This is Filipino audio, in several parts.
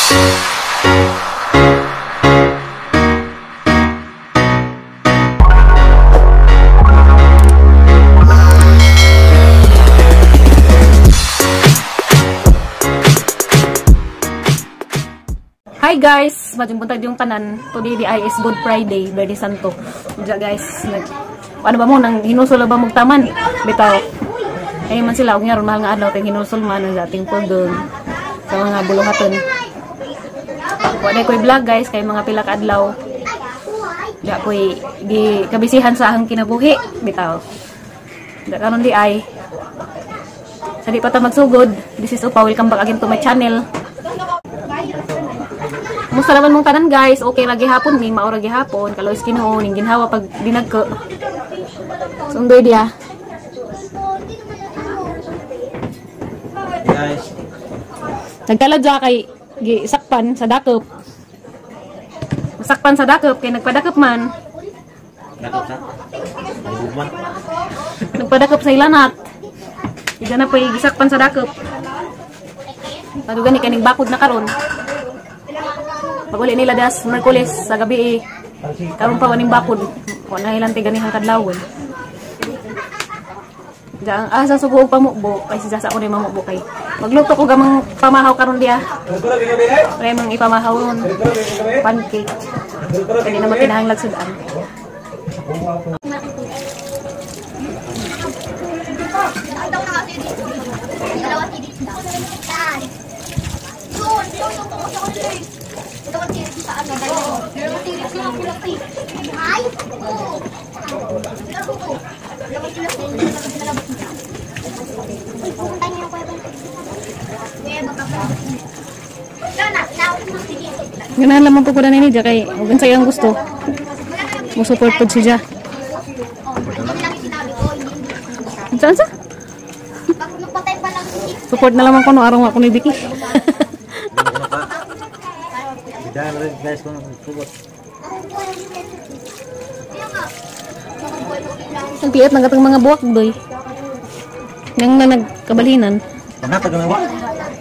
Hi guys, majumpun yung tanan. Today di ay is Good Friday, Verde Santo. Diya guys, ano ba mo nang hinusol ba mong taman? Bitaw. Ay man sila og nga mahal nga adlaw teng hinusol man ang ating pugong sa mga buluhaton. Wala koy vlog guys kay mga pila ka adlaw. Diya koy di kabisihan sa akong kinabuhi, bitaw. Diya karon di ay sa di pa ta magsugod. This is Upa, welcome back again to my channel. Musta naman mong tanan guys, okay lagi hapon ni, mao lagi hapon, kalois Ginoo ning ginhawa pag dinagko. Sundoy dia. Guys, nagkalad sa kay gisakpan sa dakop. Masakpan sa dakop kay nagpadakop man. dakop sa. Ayuman. Nagpadakop sa ilanat. Ida na pa gisakpan sa dakop. Padugan ni kaning bakod na karon. Pag uli nila das Merkulis sa gabi karon pa waning bakod wala ilang tiganihang kadlawon. Diyan asa sugo og pamukbo kay si Jasa ko ni mamukbo kay magluto ko gamang pamahaw karon dia. Kay mang ipamahaw ron pancake. Kani naman kinahanglan sudan. Ito ang tirik sa ano, dalawa. Ang tirik sa mga kulati. Ay! Oo! Ganahan lamang po ko na nini, kay huwag sa'yo ang gusto. Musupport po siya. Saan sa? Support na lamang ko no araw ako ni Vicky. Guys, kung support. Ang piat ng katang mga buwak doy. Yang na nagkabalinan. Panghatag na wa?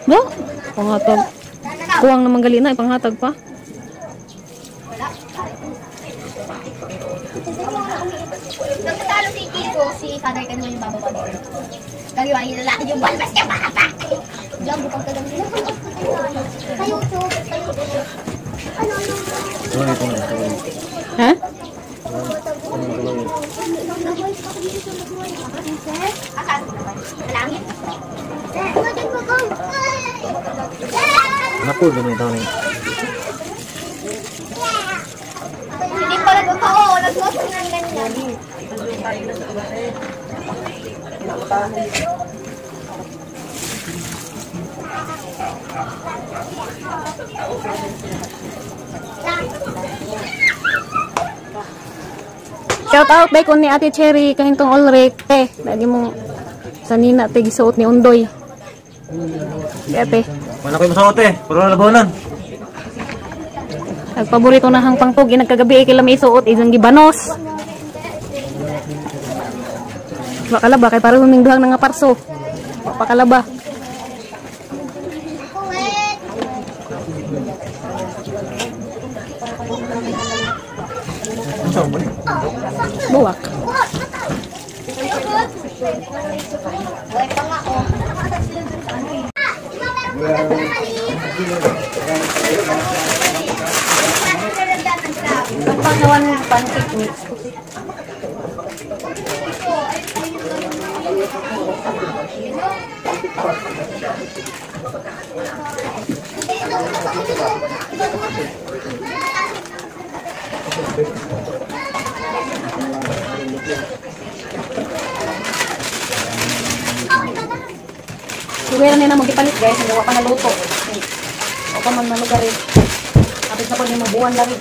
No? Panghatag. Kuwang na manggalina, ipanghatag pa. Nagtatalo si Kiko, si Father kan mo yung bababa dito. Kagawa yung lalaki yung balbas niya bata. Diyan bukang kagang nila. Kayo to. Ha? Napul din ito ni. Hindi pala totoo. Nag-post ng ganyan. Shout out bay kun ni Ate Cherry kahintong Ulrich te. Lagi mong sanina te gisuot ni Undoy. Ate. Wala koy masuot pero labanan. Ang paborito na hang pangpog nagkagabi kay lamay suot isang gibanos. Bakalaba kay para huming duhang nga parso. Pakalaba. Buwak. Pangkawan pancake mix. Suwera nila magipalit guys, hindi pa naluto. O pa man malugarin. Kapit na po niya mabuwan lang.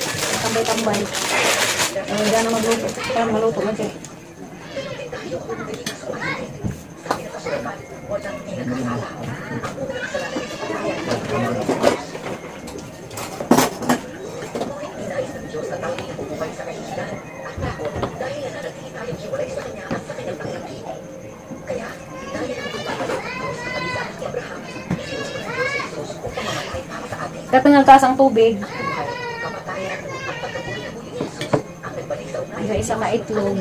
Tambay-tambay. Hindi na magluto. Kaya maluto na siya. Katong taas ang tubig. Isa ka itlog.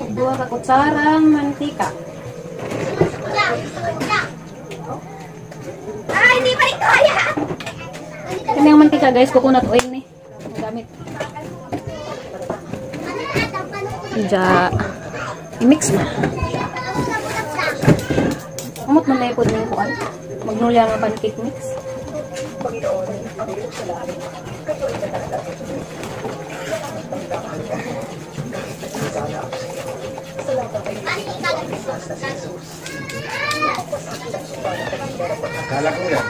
Dua ka kutsarang mantika. Ay, hindi pa rin kaya! Kaya yung mantika guys, coconut oil ni. Gamit. Diya, i-mix mo. Umot mo na ipod na yung kuwan. Magnulia ng pancake mix. Kala ko yan.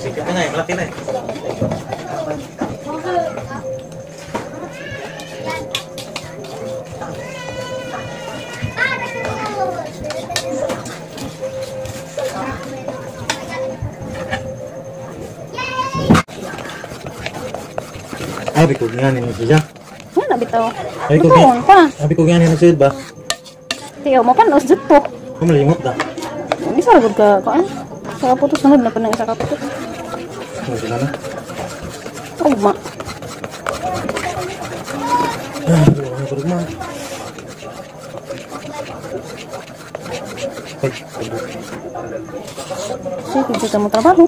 Sikat na eh, malaki na eh. Ay, bikog nga ni siya. Ano bitaw? Ay, bikog Bitaw pa. Ay, bikog nga ni siyad ba? Tiyaw mo pa, nausdot po. Kumalimot na. Hindi sa lagod ka, kaan? Sa kaputos, sunod na pa ng isa kaputos. Ano sila na? Oh, ma. Ay, ano ko rin. Excited sa mo trabaho.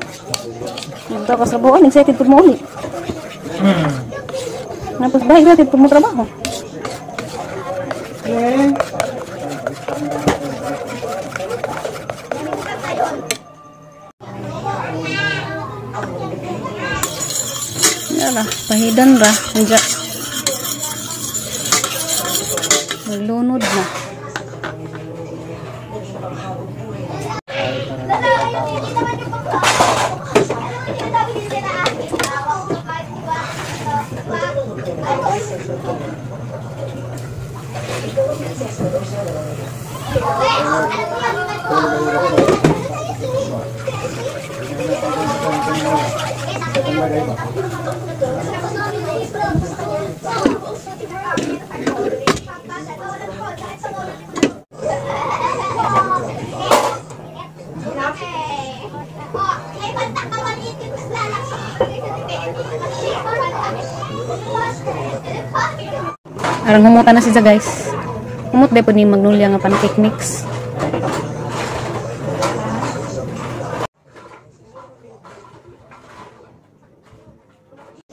Nagtaw ka sa buwan, excited po mo ulit. Napos ba, excited po mo trabaho. Yeah. Yan lah, pahidan ba? Nandiya. Malunod na. Arang humutan na siya guys. Humut ba po ni Magnolia nga pancake mix.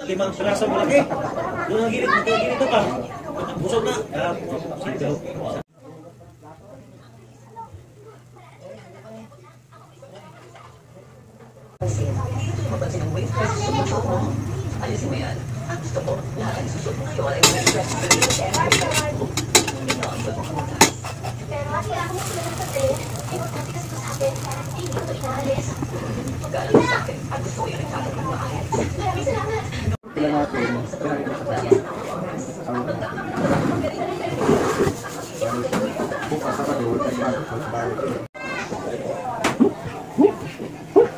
Limang piraso mo lagi. Doon ang gilit ito pa. Busog na.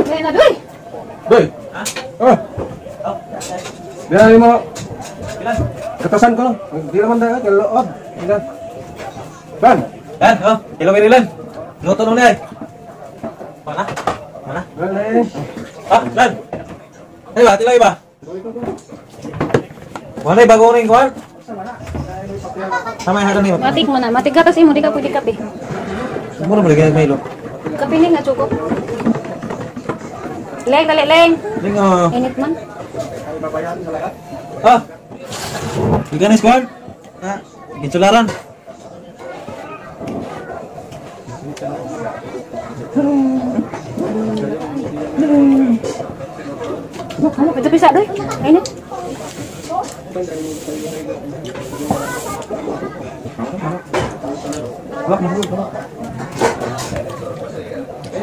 Kaya na doy. Doy. Oh. Bilang mo. Ilan? Katasan ko. Di naman dapat kaloob. Ilan. Ban. Lan, oh, ilawin ilan. Luto nung niya. Mana? Mana? Lan. Ah, Lan. Ay ba, tilay ba? Mana bago ring kuan? Sama yang ada nih. Matik mo na. Matik gatas imo, di ka pwede kape. Mura balik kayak Milo. Kape ni nga cukup. Leng, dali, leng. Ning Init man. ah. Ikan kuan? Ah, gitularan. Ano, pwede bisa doy. Init. Wah, mahal.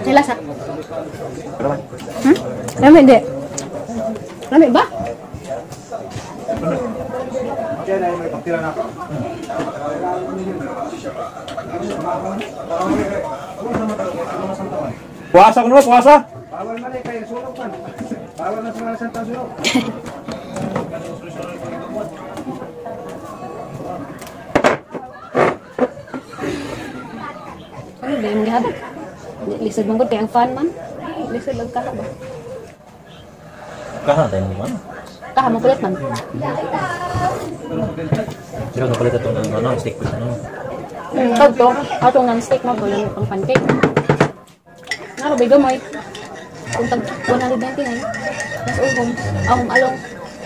Nilasa. Lami, dek. Lami ba? tilapia na may pagtira na ako. Puasa ko naman, puasa. Bawal man eh, kayo sulok man. Bawal na sa Santa Sulok. Ano ba yung gihad? Lisod mong kaya ang fan man. Lisod lang kaha ba? Kaha tayo naman. Kaha mo kulit man. Sila napalit ito ng ano, stick with ano. Tag to, atong non-stick mo, kulang pang pancake. Ano ba gamoy? Kung tag 199, mas ulong, along.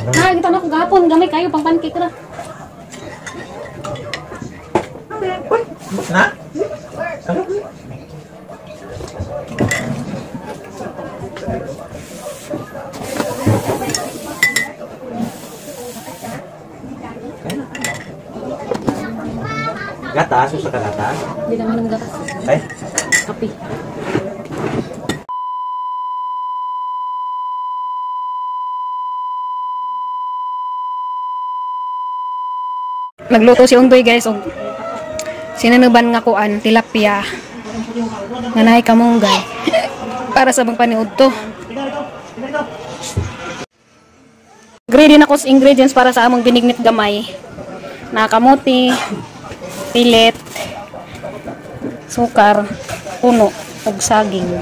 Nakakita na ko gapon, gamay kayo pang pancake ra. Na? Gatas, susah ka gatas? Hindi naman ng gatas. Ay? Kapi. Nagluto si Undoy guys og sinanuban nga kuan tilapia nga naay kamunggay para sa paniud to. Ready na ko sa ingredients para sa among binignit gamay. Na kamuti, pilit, sukar, puno, ug saging.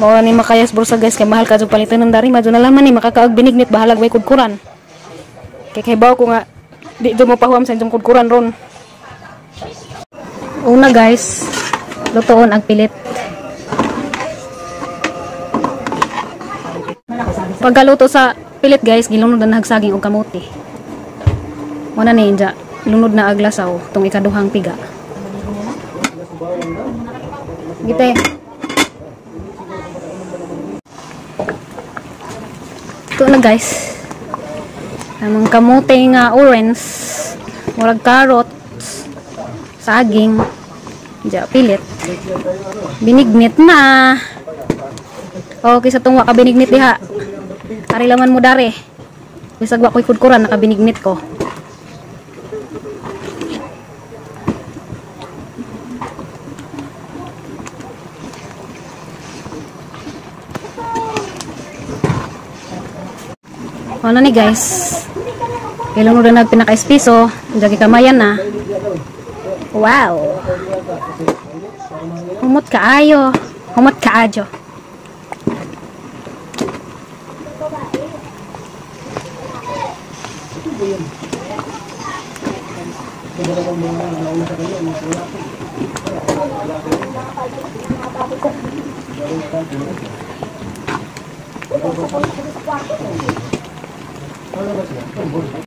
Mao ni makayas bursa guys kay mahal ka jud palitan ng dari madyo na laman ni makakaag binignit bahalag way kudkuran. Kay baw ko nga di do mapahuam sa inyong kudkuran ron. Una guys, lutoon ang pilit. Pagkaluto sa pilit guys, gilunod na nagsaging og kamuti. Muna ni inja, lunod na aglasaw tong ikaduhang piga. Gite. Ito na guys. Among kamote nga orange, murag carrots, saging, ja pilit. Binignit na. Okay sa tungwa ka binignit diha. Ari laman mo dare. Bisag wa ko'y kudkuran nakabinignit ko. Ano ni guys? Ilong na nagpinaka-espiso, jagi kamayan na. Wow. Humot kaayo, humot kaajo.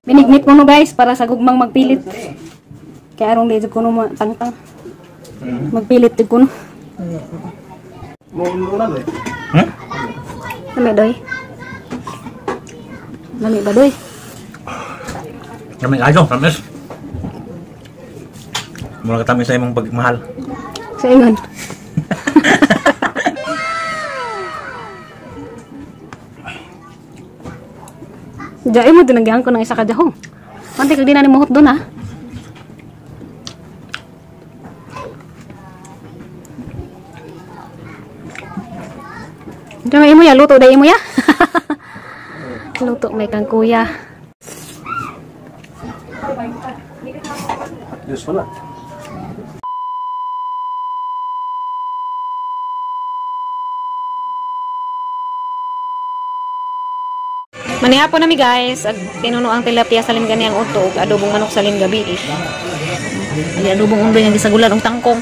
Binignit ko no guys para sa gugmang magpilit. Kaya arong dito ko no tangtang. Magpilit ko no. Lami doy. Lami ba doy? Lami ajo, tamis. Mula katamis sa imong pagmahal. Sa ingon. Diyan mo dinagyan ko ng isa ka dahong. Mantik di na ni muhot doon ha. Diyan imo ya luto dai imo ya. Luto may kang kuya. Useful na. Manihapo nami guys, ag tinuno ang tilapia sa linggan niyang uto ug adobong manok sa linggabi. Ay adobong undoy nga gisagulan og tangkong.